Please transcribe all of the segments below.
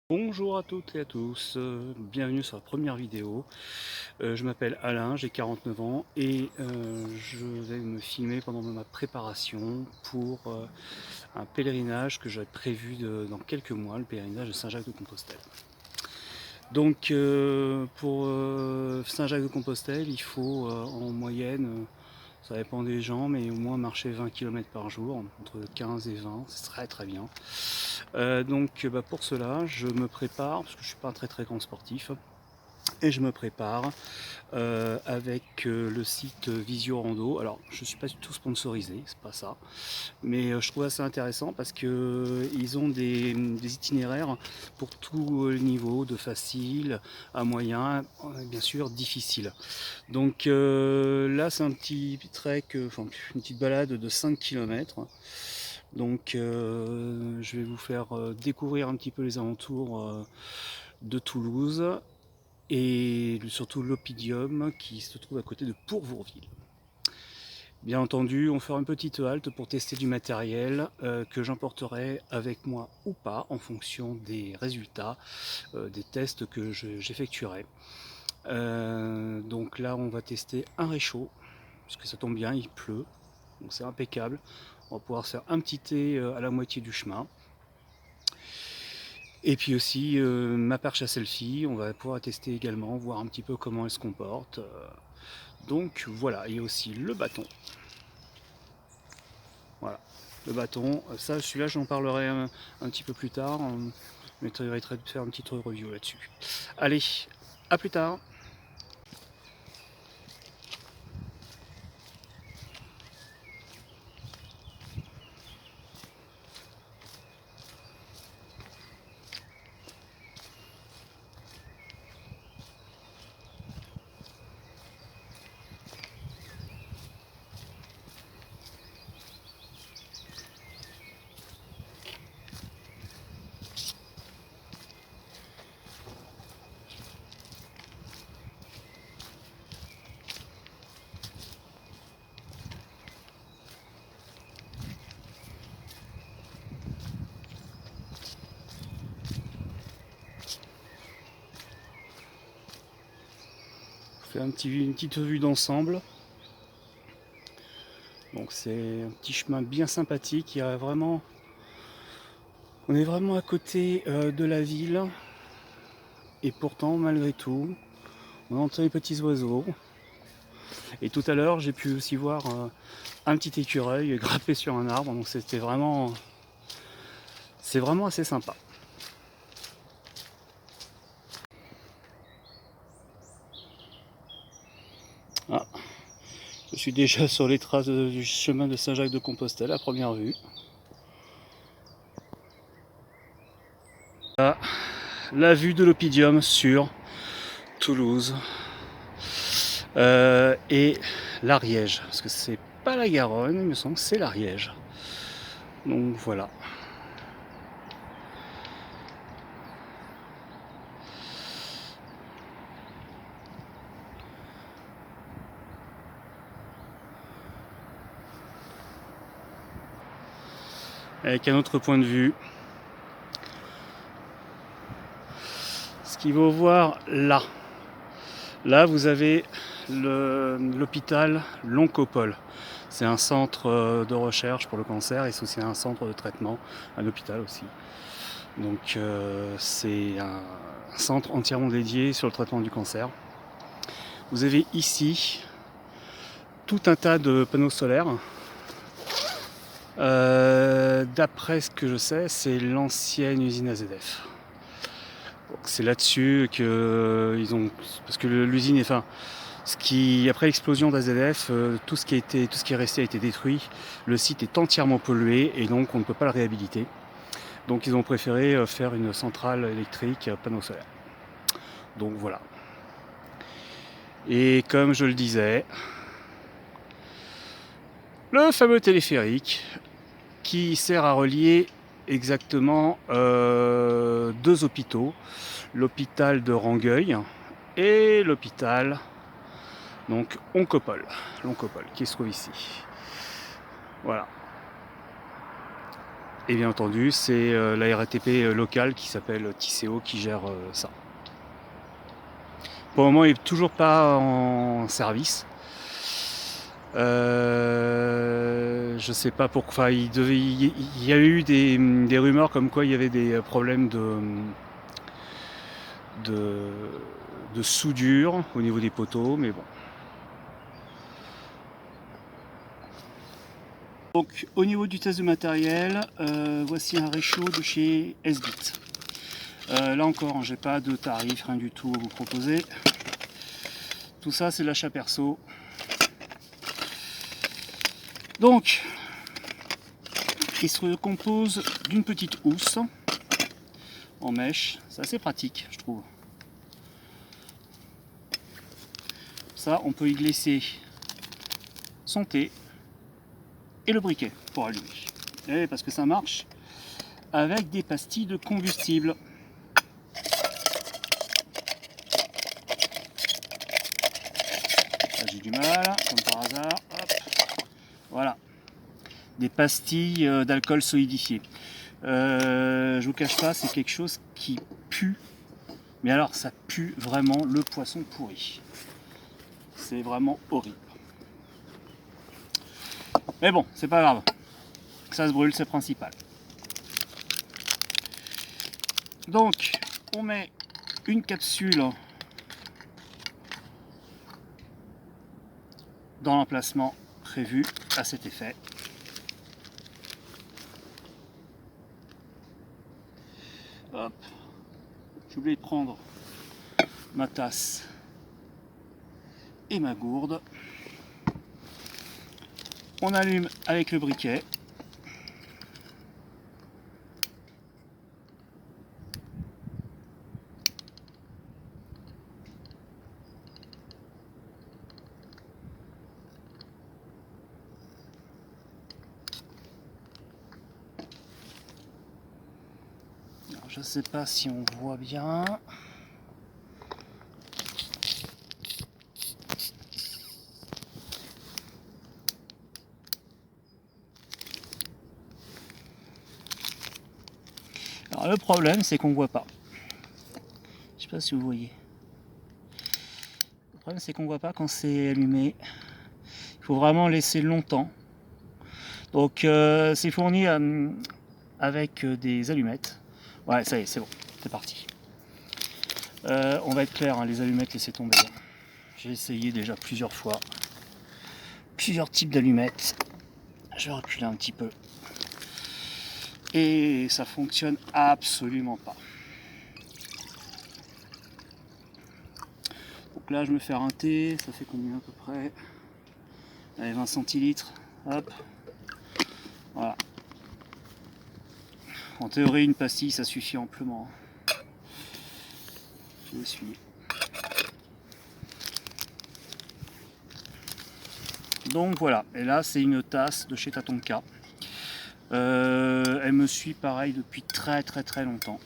Bonjour à toutes et à tous, bienvenue sur la première vidéo. Je m'appelle Alain, j'ai 49 ans et je vais me filmer pendant ma préparation pour un pèlerinage que j'avais prévu dans quelques mois, le pèlerinage de Saint-Jacques-de-Compostelle. Donc pour Saint-Jacques-de-Compostelle, il faut en moyenne, ça dépend des gens, mais au moins marcher 20 km par jour, entre 15 et 20, c'est très bien. Donc pour cela, je me prépare, parce que je ne suis pas un très grand sportif, et je me prépare avec le site Visio Rando. Alors je ne suis pas du tout sponsorisé, c'est pas ça, mais je trouve ça intéressant parce que ils ont des itinéraires pour tous les niveaux, de facile à moyen, bien sûr difficile. Donc là c'est un petit trek, enfin une petite balade de 5 km. Donc je vais vous faire découvrir un petit peu les alentours de Toulouse et surtout l'Oppidum qui se trouve à côté de Pourvourville. Bien entendu, on fera une petite halte pour tester du matériel que j'emporterai avec moi ou pas en fonction des résultats des tests que j'effectuerai. Donc là, on va tester un réchaud, parce que ça tombe bien, il pleut, donc c'est impeccable. On va pouvoir faire un petit thé à la moitié du chemin. Et puis aussi ma perche à selfie, on va pouvoir tester également, voir un petit peu comment elle se comporte. Donc voilà, il y a aussi le bâton. Voilà, le bâton, ça celui-là j'en parlerai un petit peu plus tard, on m'étonnerait de faire une petite review là-dessus. Allez, à plus tard. On fait une petite vue d'ensemble. Donc c'est un petit chemin bien sympathique, il y a vraiment... On est vraiment à côté de la ville, et pourtant malgré tout, on entend les petits oiseaux. Et tout à l'heure, j'ai pu aussi voir un petit écureuil grimper sur un arbre, donc c'est vraiment assez sympa. Ah, je suis déjà sur les traces du chemin de Saint-Jacques-de-Compostelle à première vue. Là, la vue de l'Oppidum sur Toulouse et l'Ariège, parce que c'est pas la Garonne, il me semble que c'est l'Ariège. Donc voilà. Avec un autre point de vue. Ce qu'il faut voir là. Là, vous avez l'hôpital L'Oncopole. C'est un centre de recherche pour le cancer et c'est aussi un centre de traitement, un hôpital aussi. Donc c'est un centre entièrement dédié sur le traitement du cancer. Vous avez ici tout un tas de panneaux solaires. D'après ce que je sais, c'est l'ancienne usine AZF. C'est là-dessus que ils ont, parce que l'usine est, enfin, après l'explosion d'AZF, tout ce qui est resté a été détruit. Le site est entièrement pollué et donc on ne peut pas le réhabiliter. Donc ils ont préféré faire une centrale électrique à panneaux solaires. Donc voilà. Et comme je le disais, le fameux téléphérique qui sert à relier exactement deux hôpitaux, l'hôpital de Rangueil et l'hôpital donc Oncopole, qui se trouve ici. Voilà. Et bien entendu, c'est la RATP locale qui s'appelle Tisséo qui gère ça. Pour le moment, il n'est toujours pas en service. Je sais pas pourquoi. Il y a eu des rumeurs comme quoi il y avait des problèmes de soudure au niveau des poteaux, mais bon. Donc au niveau du test de matériel, voici un réchaud de chez S-Bit. Là encore, j'ai pas de tarif, rien du tout à vous proposer. Tout ça, c'est l'achat perso. Donc, il se compose d'une petite housse en mèche. C'est assez pratique, je trouve. Ça, on peut y glisser son thé et le briquet pour allumer. Et parce que ça marche avec des pastilles de combustible. Là, j'ai du mal, comme par hasard. Hop. Voilà. Des pastilles d'alcool solidifié. Je vous cache pas, c'est quelque chose qui pue. Mais alors, ça pue vraiment le poisson pourri. C'est vraiment horrible. Mais bon, c'est pas grave. Ça se brûle, c'est principal. Donc, on met une capsule dans l'emplacement prévu à cet effet. Hop. J'ai oublié de prendre ma tasse et ma gourde. On allume avec le briquet. Alors, je ne sais pas si on voit bien. Alors, le problème, c'est qu'on ne voit pas. Je sais pas si vous voyez. Le problème, c'est qu'on ne voit pas quand c'est allumé. Il faut vraiment laisser longtemps. Donc, c'est fourni avec des allumettes. Ouais, ça y est, c'est bon, c'est parti. On va être clair, hein, les allumettes, laissez tomber. J'ai essayé déjà plusieurs fois. Plusieurs types d'allumettes. Je vais reculer un petit peu. Et ça fonctionne absolument pas. Donc là, je me fais un thé. Ça fait combien à peu près? Allez, 20 centilitres. Hop. Voilà. En théorie, une pastille, ça suffit amplement. Je vais essuyer. Donc voilà, et là c'est une tasse de chez Tatonka. Elle me suit pareil depuis très longtemps.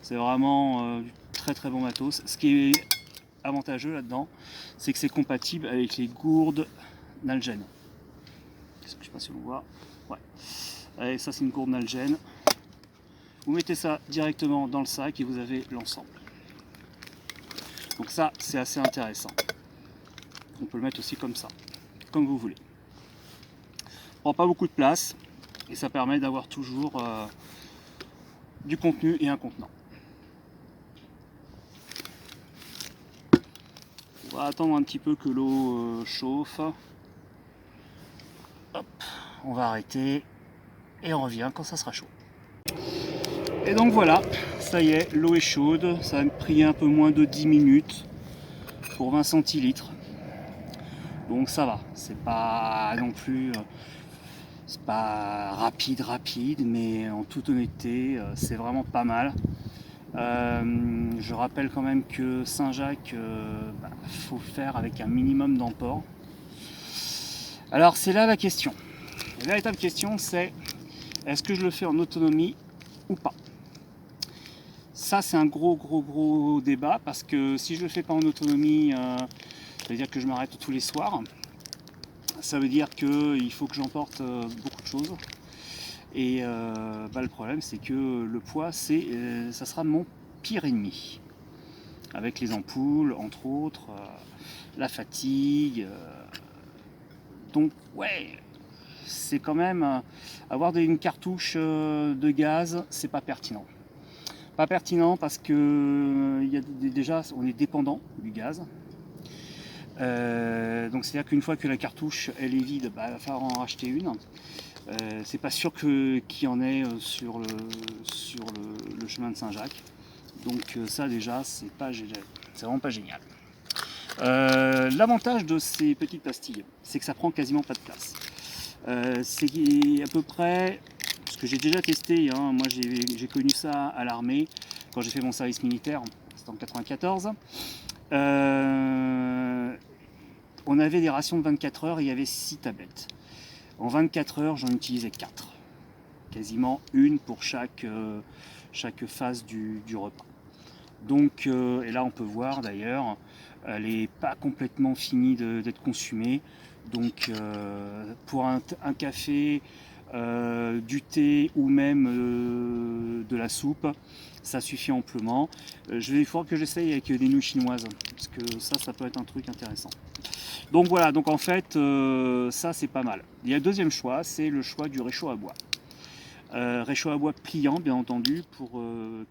C'est vraiment du très bon matos. Ce qui est avantageux là-dedans, c'est que c'est compatible avec les gourdes Nalgene. Je sais pas si on voit. Ouais. Allez, ça c'est une gourde Nalgene. Vous mettez ça directement dans le sac et vous avez l'ensemble. Donc ça c'est assez intéressant. On peut le mettre aussi comme ça, comme vous voulez. Prend pas beaucoup de place et ça permet d'avoir toujours du contenu et un contenant. On va attendre un petit peu que l'eau chauffe. Hop, on va arrêter et on revient quand ça sera chaud. Et donc voilà, ça y est, l'eau est chaude. Ça a pris un peu moins de 10 minutes pour 20 centilitres. Donc ça va, c'est pas non plus... c'est pas rapide, mais en toute honnêteté, c'est vraiment pas mal. Je rappelle quand même que Saint-Jacques, faut faire avec un minimum d'emport. Alors c'est là la question. La véritable question, c'est est-ce que je le fais en autonomie ou pas? Ça, c'est un gros débat parce que si je le fais pas en autonomie, ça veut dire que je m'arrête tous les soirs. Ça veut dire qu'il faut que j'emporte beaucoup de choses. Et le problème c'est que le poids ça sera mon pire ennemi. Avec les ampoules, entre autres, la fatigue. Donc ouais, c'est quand même avoir une cartouche de gaz, c'est pas pertinent. Pas pertinent parce que déjà on est dépendant du gaz. Donc c'est à dire qu'une fois que la cartouche elle est vide, il va falloir en racheter une. C'est pas sûr qu'il y en ait sur le chemin de Saint-Jacques. Donc ça déjà c'est vraiment pas génial. L'avantage de ces petites pastilles, c'est que ça prend quasiment pas de place. C'est à peu près, ce que j'ai déjà testé, hein, moi j'ai connu ça à l'armée quand j'ai fait mon service militaire, c'était en 94. On avait des rations de 24 heures et il y avait 6 tablettes. En 24 heures, j'en utilisais 4. Quasiment une pour chaque phase du repas. Donc, et là on peut voir d'ailleurs, elle n'est pas complètement finie d'être consumée. Donc pour un café, du thé ou même de la soupe, ça suffit amplement. Il faudra que j'essaye avec des nouilles chinoises, parce que ça peut être un truc intéressant. Donc voilà, donc en fait, ça c'est pas mal. Il y a le deuxième choix, c'est le choix du réchaud à bois. Réchaud à bois pliant, bien entendu, pour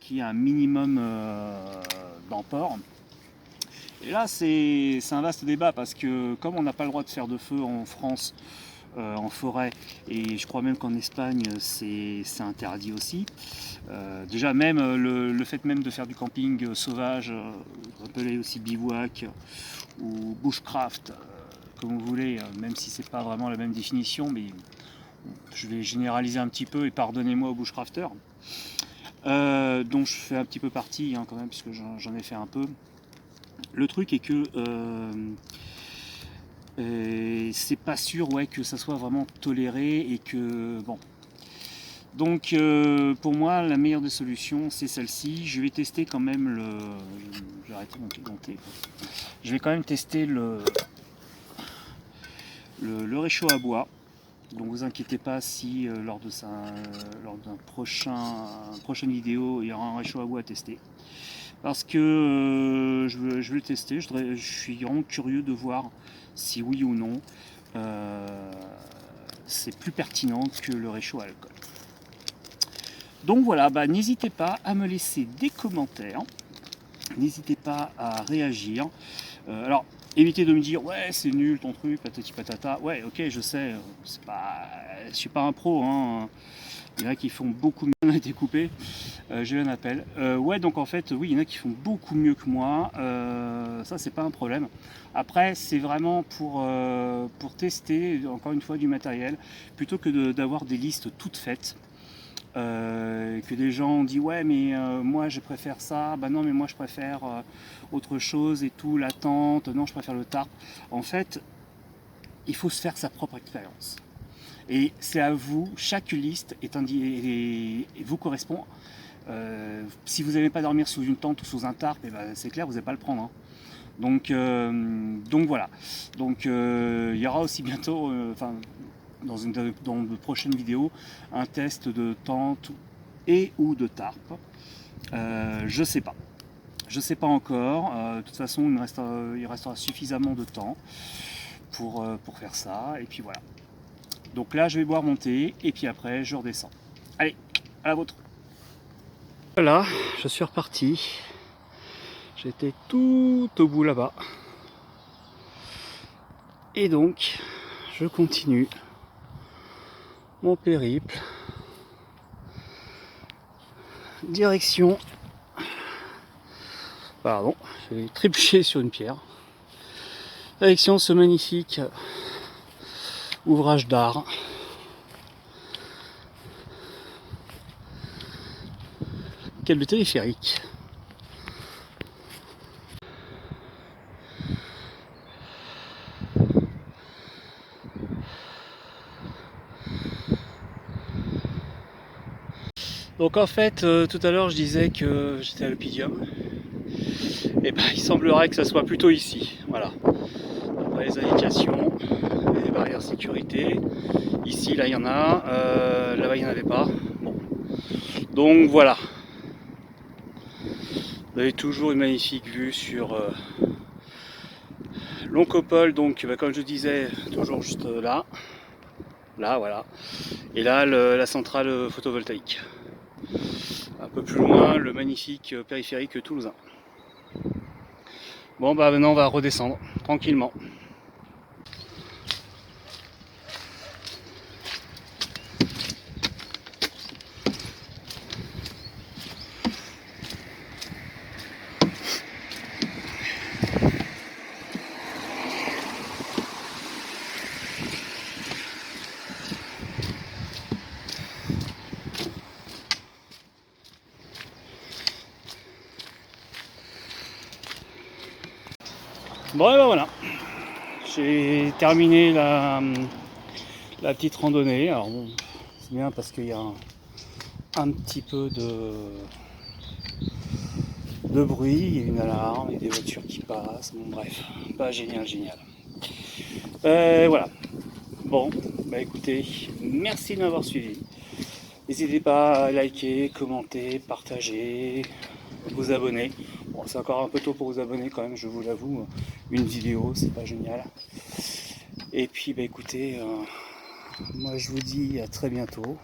qu'il y ait un minimum d'emport. Et là, c'est un vaste débat, parce que comme on n'a pas le droit de faire de feu en France, en forêt, et je crois même qu'en Espagne, c'est interdit aussi. Déjà, même le fait même de faire du camping sauvage, appelé aussi bivouac ou bushcraft, comme vous voulez, même si c'est pas vraiment la même définition, mais je vais généraliser un petit peu et pardonnez-moi aux bushcrafters, dont je fais un petit peu partie quand même, puisque j'en ai fait un peu. Le truc est que c'est pas sûr que ça soit vraiment toléré et que bon. Donc pour moi la meilleure des solutions c'est celle-ci. Je vais tester quand même je vais arrêter mon thé. Je vais quand même tester le réchaud à bois. Donc vous inquiétez pas si lors d'un prochaine vidéo il y aura un réchaud à bois à tester. Parce que je vais le tester, je suis vraiment curieux de voir si oui ou non c'est plus pertinent que le réchaud à alcool. Donc voilà, n'hésitez pas à me laisser des commentaires, n'hésitez pas à réagir. Alors évitez de me dire ouais c'est nul ton truc, patati patata. Ouais ok je sais, je suis pas un pro, hein. Il y en a qui font beaucoup mieux, on a été coupé, j'ai eu un appel. Ouais donc en fait oui il y en a qui font beaucoup mieux que moi, ça c'est pas un problème. Après c'est vraiment pour tester encore une fois du matériel, plutôt que d'avoir des listes toutes faites. Que des gens ont dit ouais mais moi je préfère ça, non mais moi je préfère autre chose et tout, la tente, non je préfère le tarp. En fait il faut se faire sa propre expérience et c'est à vous, chaque liste vous correspond. Si vous n'aimez pas dormir sous une tente ou sous un tarp, c'est clair vous n'allez pas le prendre, hein. Donc voilà, donc il y aura aussi bientôt dans de prochaines vidéos un test de tente et ou de tarp. Je sais pas encore. De toute façon il restera suffisamment de temps pour faire ça et puis voilà. Donc là je vais boire mon thé et puis après je redescends. Allez, à la vôtre. Voilà, je suis reparti. J'étais tout au bout là-bas et donc je continue mon périple, direction, pardon, j'ai trébuché sur une pierre, direction ce magnifique ouvrage d'art qu'est le téléphérique. Donc en fait, tout à l'heure je disais que j'étais à l'Oppidum. Et il semblerait que ça soit plutôt ici. Voilà. Après les indications, les barrières sécurité. Ici, là, il y en a. Là-bas, il y en avait savais pas. Bon. Donc voilà. Vous avez toujours une magnifique vue sur Loncopole, donc comme je disais, toujours juste là. Là, voilà. Et là, la centrale photovoltaïque. Un peu plus loin, le magnifique périphérique toulousain. Bon, bah maintenant, on va redescendre tranquillement. Bon, et ben voilà. J'ai terminé la petite randonnée. Alors bon, c'est bien parce qu'il y a un petit peu de bruit, il y a une alarme, il y a des voitures qui passent. Bon, bref, pas génial, génial. Voilà. Bon, bah écoutez, merci de m'avoir suivi. N'hésitez pas à liker, commenter, partager, vous abonner. Bon, c'est encore un peu tôt pour vous abonner quand même, je vous l'avoue. Une vidéo, c'est pas génial. Et puis, bah écoutez, moi je vous dis à très bientôt.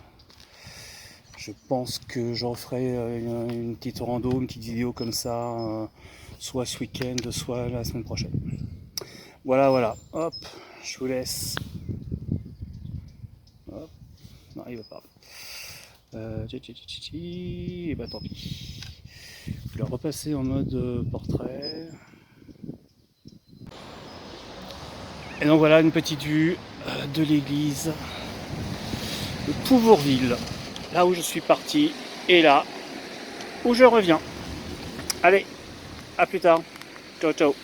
Je pense que je referai une petite rando, une petite vidéo comme ça, soit ce week-end, soit la semaine prochaine. Voilà, voilà. Hop, je vous laisse. Hop. Non, il va pas. Et bah tant pis. Je vais repasser en mode portrait. Et donc voilà une petite vue de l'église de Pouvourville, là où je suis parti et là où je reviens. Allez, à plus tard. Ciao, ciao.